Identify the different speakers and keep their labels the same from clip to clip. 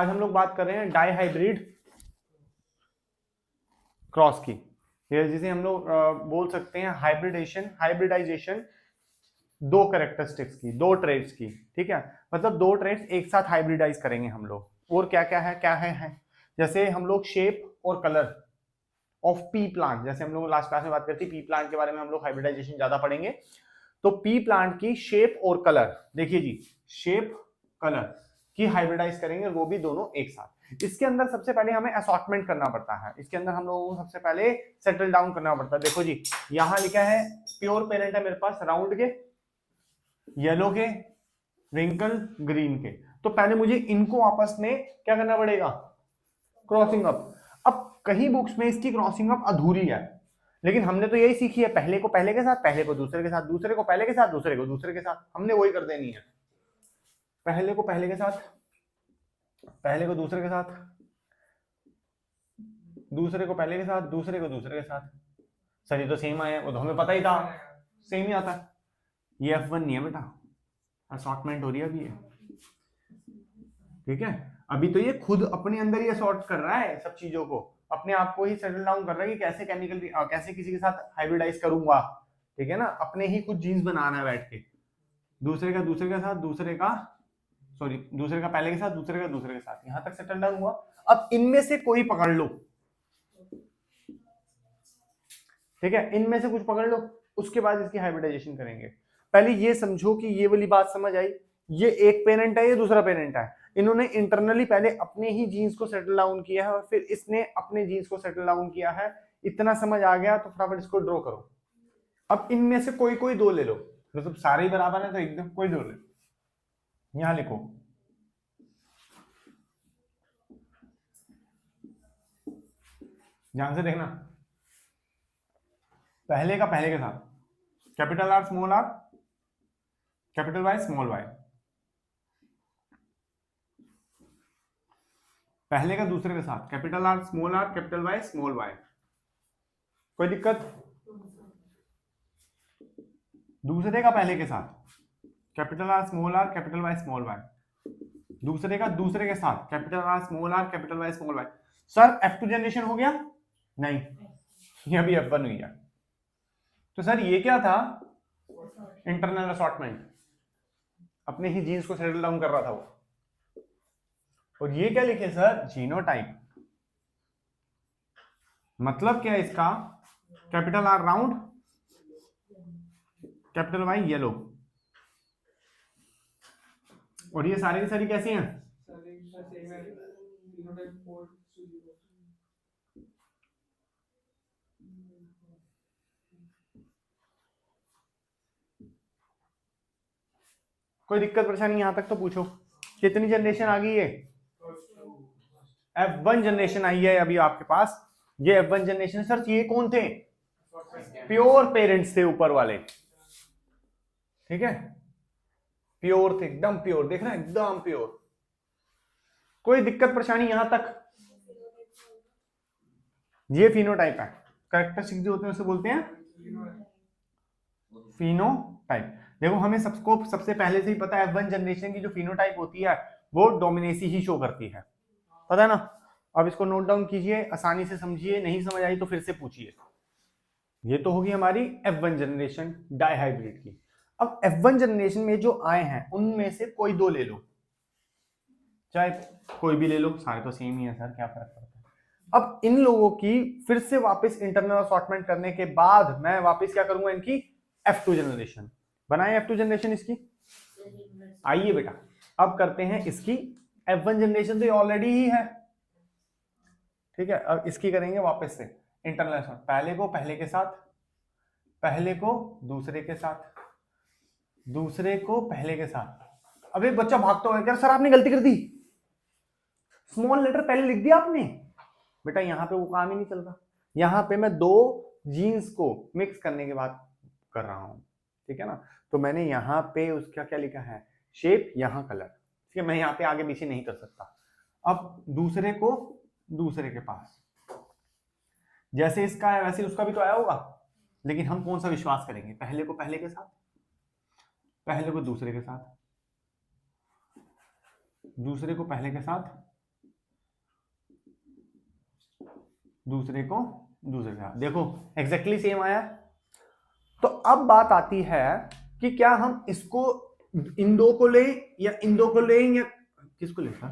Speaker 1: आज हम लोग बात कर रहे हैं डाईहाइब्रिड क्रॉस की, जिसे हम लोग बोल सकते हैं हाइब्रिडाइजेशन दो कैरेक्टरिस्टिक्स की, दो ट्रेड्स की। ठीक है, मतलब दो ट्रेड्स एक साथ हाइब्रिडाइज करेंगे हम लोग। और क्या क्या है जैसे हम लोग शेप और कलर ऑफ पी प्लांट, जैसे हम लोग लास्ट क्लास में बात करते पी प्लांट के बारे में हम लोग हाइब्रिडाइजेशन ज्यादा पढ़ेंगे। तो पी प्लांट की शेप और कलर, देखिए जी, शेप कलर की हाइब्रिडाइज करेंगे, वो भी दोनों एक साथ। इसके अंदर सबसे पहले हमें असॉर्टमेंट करना पड़ता है। इसके अंदर हम लोगों को सबसे पहले सेटल डाउन करना पड़ता है। देखो जी, यहां लिखा है प्योर पेरेंट है मेरे पास राउंड के, येलो के, रिंकल, ग्रीन के। तो पहले मुझे इनको आपस में क्या करना पड़ेगा, क्रॉसिंग अप। अब कहीं बुक्स में इसकी क्रॉसिंग अप अधूरी है, लेकिन हमने तो यही सीखी है, पहले को पहले के साथ, पहले को दूसरे के साथ, दूसरे को पहले के साथ, दूसरे को दूसरे के साथ, हमने वही कर देनी है। पहले को पहले के साथ, पहले को दूसरे के साथ, दूसरे को पहले के साथ, दूसरे को दूसरे के साथ। सर ये तो सेम आया, वो तो हमें पता ही था, सेम ही आता है। ये F1 नहीं है बेटा, असॉर्टमेंट हो रही है अभी ये। ठीक है, अभी तो ये खुद अपने अंदर ही असॉर्ट कर रहा है सब चीजों को, अपने आप को ही सेटल डाउन कर रहा है कि कैसे केमिकल कैसे किसी के साथ हाइब्रिडाइज करूंगा। ठीक है ना, अपने ही कुछ जीन्स बनाना है बैठ के, दूसरे का दूसरे के साथ, दूसरे का सॉरी दूसरे का पहले के साथ, दूसरे का दूसरे के साथ, यहां तक सेटल डाउन हुआ। अब इनमें से कोई पकड़ लो, ठीक है, इनमें से कुछ पकड़ लो, उसके बाद इसकी हाइब्रिडाइजेशन करेंगे। पहले ये समझो कि ये वाली बात समझ आई, ये एक पेरेंट है, ये दूसरा पेरेंट है। इन्होंने इंटरनली पहले अपने ही जीन्स को सेटल डाउन किया है और फिर इसने अपने जीन्स को सेटल डाउन किया है। इतना समझ आ गया तो फटाफट इसको ड्रॉ करो। अब इनमें से कोई कोई दो ले लो, मतलब सारे ही बराबर है तो एकदम कोई दो ले लो। यहां लिखो, ध्यान से देखना, पहले का पहले के साथ, capital R, capital Y, small Y. पहले का दूसरे के साथ, capital R, capital Y, small Y. कोई दिक्कत? दूसरे का पहले के साथ, capital R, capital Y, small Y. दूसरे का दूसरे के साथ, capital R, capital Y, small Y. Sir F2 generation हो गया? नहीं, ये अभी F1 हुई है। तो सर ये क्या था? इंटरनल असॉर्टमेंट, अपने ही जीन्स को सेटल डाउन कर रहा था वो। और ये क्या लिखे सर? जीनोटाइप। मतलब क्या है इसका? Capital R round, capital Y yellow. और ये सारी की सारी कैसी हैं? कोई दिक्कत परेशानी यहां तक तो पूछो। कितनी जनरेशन आ गई है? F1 जनरेशन आई है अभी आपके पास। ये F1 जनरेशन। सर ये कौन थे? प्योर पेरेंट्स थे ऊपर वाले। ठीक है, प्योर थे, एकदम प्योर, देख रहे हैं, एकदम प्योर। कोई दिक्कत परेशानी यहां तक? ये फिनोटाइप है। कैरेक्टरिस्टिक जो होते हैं उसे बोलते हैं फिनोटाइप। देखो हमें सबको सबसे पहले से ही पता है F1 जनरेशन की जो फिनोटाइप होती है वो डोमिनेसी ही शो करती है, पता है ना। अब इसको नोट डाउन कीजिए, आसानी से समझिए, नहीं समझ आई तो फिर से पूछिए। ये तो होगी हमारी F1 जनरेशन डाईहाइब्रिड की। अब F1 जनरेशन में जो आए हैं उनमें से कोई दो ले लो, चाहे कोई भी ले लो, सारे तो सेम ही है सर, क्या फर्क पड़ता है। अब इन लोगों की फिर से वापस इंटरनल असॉर्टमेंट करने के बाद मैं वापस क्या करूंगा, इनकी F2 जनरेशन बनाए। F2 जनरेशन इसकी आइए बेटा, अब करते हैं इसकी F1 जनरेशन तो ऑलरेडी ही है। ठीक है, अब इसकी करेंगे वापस से इंटरनल असॉर्ट। पहले को पहले के साथ, पहले को दूसरे के साथ, दूसरे को पहले के साथ। अब एक बच्चा भागता हुआ कह, सर आपने गलती कर दी, स्मॉल लेटर पहले लिख दिया आपने। बेटा यहाँ पे वो काम ही नहीं चल रहा, यहाँ पे मैं दो जीन्स को मिक्स करने के बाद कर रहा हूं। ठीक है ना, तो मैंने यहाँ पे उसका क्या लिखा है, शेप, यहाँ कलर। ठीक है, मैं यहाँ पे आगे पीछे नहीं कर सकता। अब दूसरे को दूसरे के पास, जैसे इसका है वैसे उसका भी तो आया होगा, लेकिन हम कौन सा विश्वास करेंगे, पहले को पहले के साथ, पहले को दूसरे के साथ, दूसरे को पहले के साथ, दूसरे को दूसरे के साथ। देखो एग्जैक्टली सेम आया। तो अब बात आती है कि क्या हम इसको इन दो को ले या इन दो को ले या किसको लेता।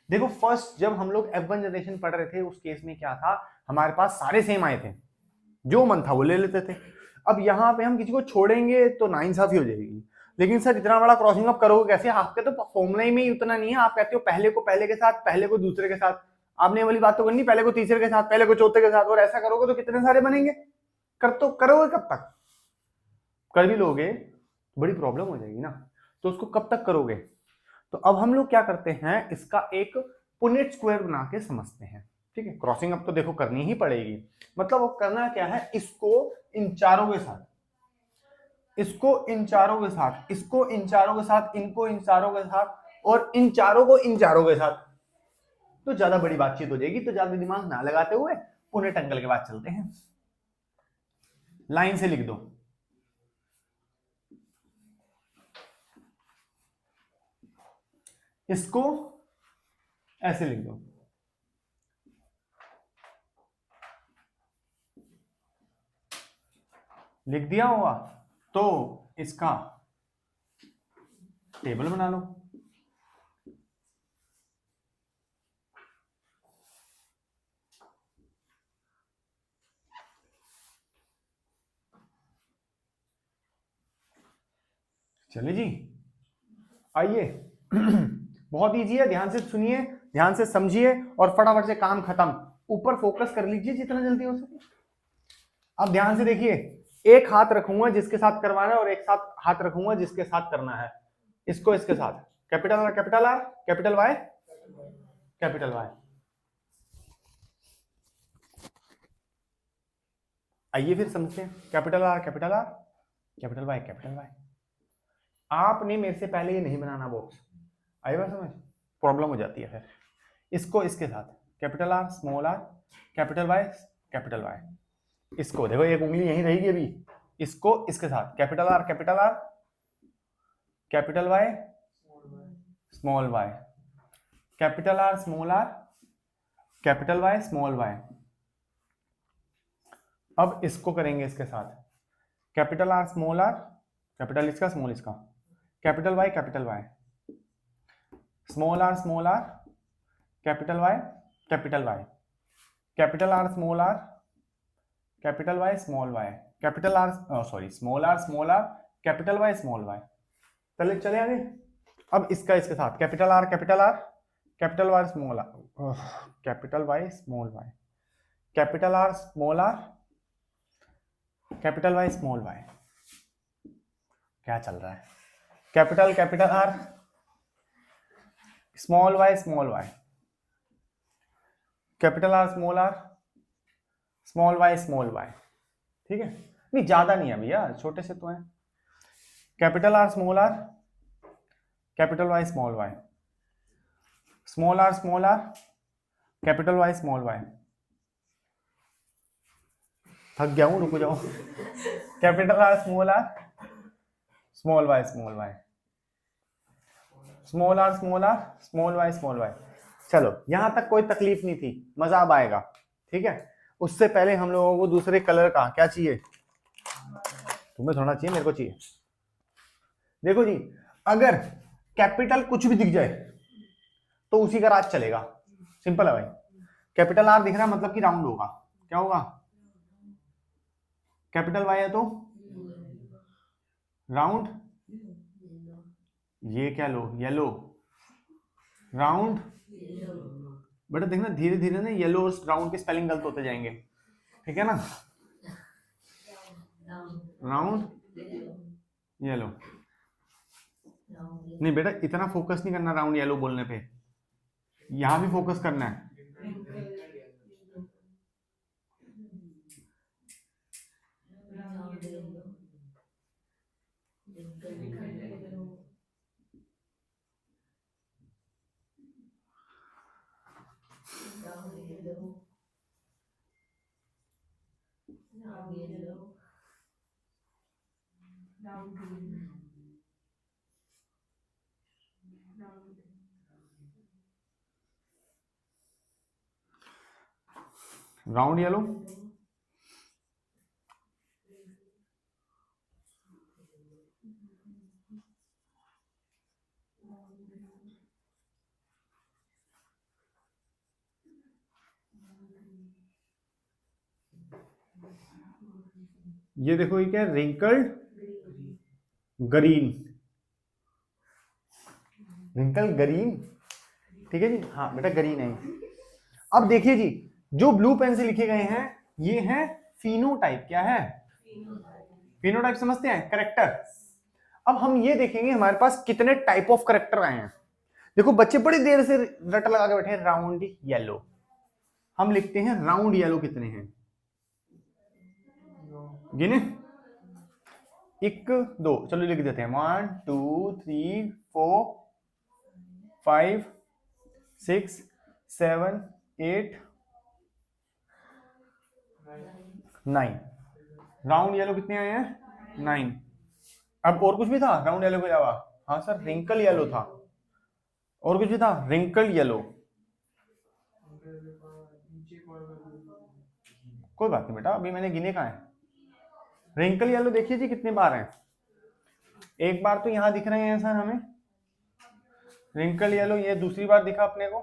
Speaker 1: देखो फर्स्ट जब हम लोग F1 जनरेशन पढ़ रहे थे उस केस में क्या था, हमारे पास सारे सेम आए थे, जो मन था वो ले लेते थे। अब यहाँ पे हम किसी को छोड़ेंगे तो नाइंसाफी हो जाएगी। लेकिन सर इतना बड़ा क्रॉसिंग अप करोगे कैसे, आपके तो फॉर्मूला में ही उतना नहीं है। आप कहते हो पहले को पहले के साथ, पहले को दूसरे के साथ। आपने वाली बात तो करनी, पहले को तीसरे के साथ, पहले को चौथे के साथ, और ऐसा करोगे तो कितने सारे बनेंगे। तो करोगे कब तक, कर भी लोगे बड़ी प्रॉब्लम हो जाएगी ना, तो उसको कब तक करोगे। तो अब हम लोग क्या करते हैं, इसका एक पुनेट स्क्वायर बना के समझते हैं। ठीक है, क्रॉसिंग अप तो देखो करनी ही पड़ेगी। मतलब वो करना क्या है, इसको इन चारों के साथ, इसको इन चारों के साथ, इसको इन चारों के साथ, इनको इन चारों के साथ, और इन चारों को इन चारों के साथ, तो ज्यादा बड़ी बातचीत हो जाएगी। तो ज्यादा दिमाग ना लगाते हुए पुनेट अंकल के बाद चलते हैं। लाइन से लिख दो, इसको ऐसे लिख दो, लिख दिया होगा तो इसका टेबल बना लो। चलिए जी, आइए बहुत इजी है, ध्यान से सुनिए, ध्यान से समझिए और फटाफट से काम खत्म। ऊपर फोकस कर लीजिए जितना जल्दी हो सके। अब ध्यान से देखिए, एक हाथ रखूंगा जिसके साथ करवाना है और एक साथ हाथ रखूंगा जिसके साथ करना है। इसको इसके साथ, capital R capital R, capital Y capital Y. आइए फिर समझते हैं, capital R capital R, capital Y capital Y. आपने मेरे से पहले ये नहीं बनाना बॉक्स, आई बात समझ, प्रॉब्लम हो जाती है फिर। इसको इसके साथ, capital R small R, capital Y capital Y. इसको देखो एक उंगली यहीं रहेगी अभी, इसको इसके साथ, capital R capital R, capital Y small Y, capital R small R, capital Y small Y. अब इसको करेंगे इसके साथ, capital R small R, capital इसका स्मॉल इसका, capital Y capital Y, small R capital Y capital Y, capital R small R, capital Y small Y, capital R sorry small R, capital Y small Y. चले चले आगे। अब इसका इसके साथ, capital R capital R, capital Y small R, capital Y small Y, capital R small R, capital Y small Y. क्या चल रहा है, capital capital R, small Y, capital R, small Y. ठीक है, नहीं ज्यादा नहीं है भैया, छोटे से तो है। Capital R, capital Y, small R, capital Y, थक गया हूं, रुको जाओ। Capital R, small Y, small R, small Y. चलो यहां तक कोई तकलीफ नहीं थी, मजा अब आएगा। ठीक है, उससे पहले हम लोगों को दूसरे कलर का क्या चाहिए, तुम्हें थोड़ा चाहिए, मेरे को चाहिए। देखो जी, अगर कैपिटल कुछ भी दिख जाए तो उसी का राज चलेगा, सिंपल है भाई। कैपिटल आर दिख रहा है मतलब कि राउंड होगा, क्या होगा, कैपिटल वाई है तो राउंड, ये क्या लो, येलो, राउंड। बेटा देखना धीरे धीरे ना येलो और राउंड के स्पेलिंग गलत होते जाएंगे, ठीक है ना। राउंड येलो, नहीं बेटा इतना फोकस नहीं करना राउंड येलो बोलने पे, यहां भी फोकस करना है। राउंड येलो, ये देखो ये क्या है, रिंकल्ड ग्रीन, रिंकल ग्रीन, ठीक है जी, हाँ बेटा ग्रीन है। अब देखिए जी, जो ब्लू पेन से लिखे गए हैं ये है फिनोटाइप, क्या है, फिनोटाइप, समझते हैं, करेक्टर। अब हम ये देखेंगे हमारे पास कितने टाइप ऑफ करेक्टर आए हैं। देखो बच्चे बड़ी देर से रट लगा के बैठे हैं राउंड येलो, हम लिखते हैं राउंड येलो कितने हैं, गिने, एक दो, चलो लिख देते हैं, 1 2 3 4 5 6 7 8 9, राउंड येलो कितने आए हैं, 9। अब और कुछ भी था राउंड येलो के अलावा, हाँ सर रिंकल येलो था, और कुछ भी था, रिंकल येलो, कोई बात नहीं बेटा, अभी मैंने गिने कहा है। रिंकल येलो देखिए जी कितने बार हैं, एक बार तो यहां दिख रहे हैं सर हमें रिंकल येलो, ये दूसरी बार दिखा अपने को,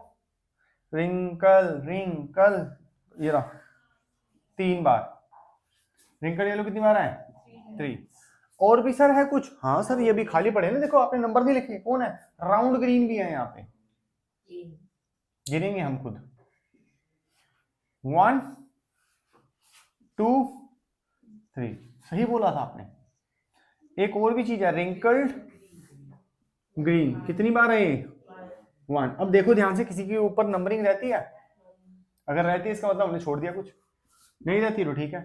Speaker 1: रिंकल रिंकल, ये रहा 3 बार, रिंकल येलो कितनी बार है, 3। और भी सर है कुछ, हाँ सर ये भी खाली पड़े ना, देखो आपने नंबर नहीं लिखे, कौन है, राउंड ग्रीन भी है यहाँ पे, गिनेंगे हम खुद, 1 2 3, सही बोला था आपने। एक और भी चीज है रिंकल्ड ग्रीन, कितनी बार है ये, 1। अब देखो ध्यान से, किसी के ऊपर नंबरिंग रहती है, अगर रहती है इसका मतलब हमने छोड़ दिया, कुछ नहीं रहती तो ठीक है।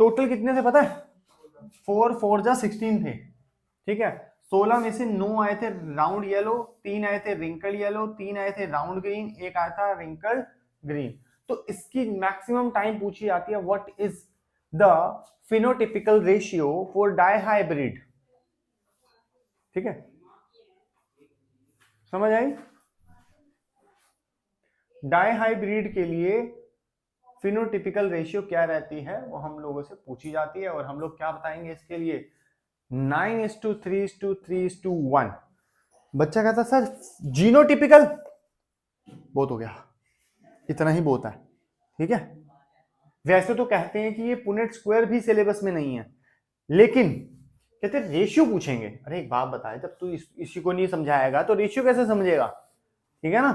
Speaker 1: टोटल कितने थे पता है, 4 4 जा 16 थे, ठीक है। 16 में से 9 आए थे राउंड येलो, 3 आए थे रिंकल येलो, 3 आए थे राउंड ग्रीन, एक आया था रिंकल ग्रीन। तो इसकी मैक्सिमम टाइम पूछी जाती है, what is the phenotypical ratio for dihybrid, ठीक है, समझ आई। डाइहाइब्रिड के लिए फिनोटिपिकल रेशियो क्या रहती है वो हम लोगों से पूछी जाती है, और हम लोग क्या बताएंगे इसके लिए, 9:3:3:1। बच्चा कहता सर जीनोटिपिकल, बहुत हो गया, इतना ही बहुत है, ठीक है। वैसे तो कहते हैं कि ये पुनेट स्क्वायर भी सिलेबस में नहीं है, लेकिन कहते हैं रेशियो पूछेंगे। अरे एक बात बताए, जब तू इसी को नहीं समझाएगा तो रेशियो कैसे समझेगा, ठीक है ना।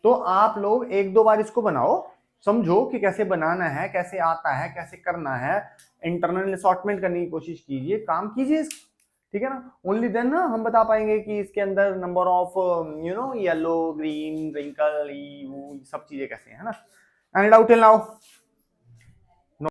Speaker 1: तो आप लोग 1-2 बार इसको बनाओ, समझो कि कैसे बनाना है, कैसे आता है, कैसे करना है, इंटरनल असॉर्टमेंट करने की कोशिश कीजिए, काम कीजिए, ठीक है ना। ओनली देन ना हम बता पाएंगे कि इसके अंदर number of yellow green wrinkle सब चीजें कैसे है ना। Any doubt till now.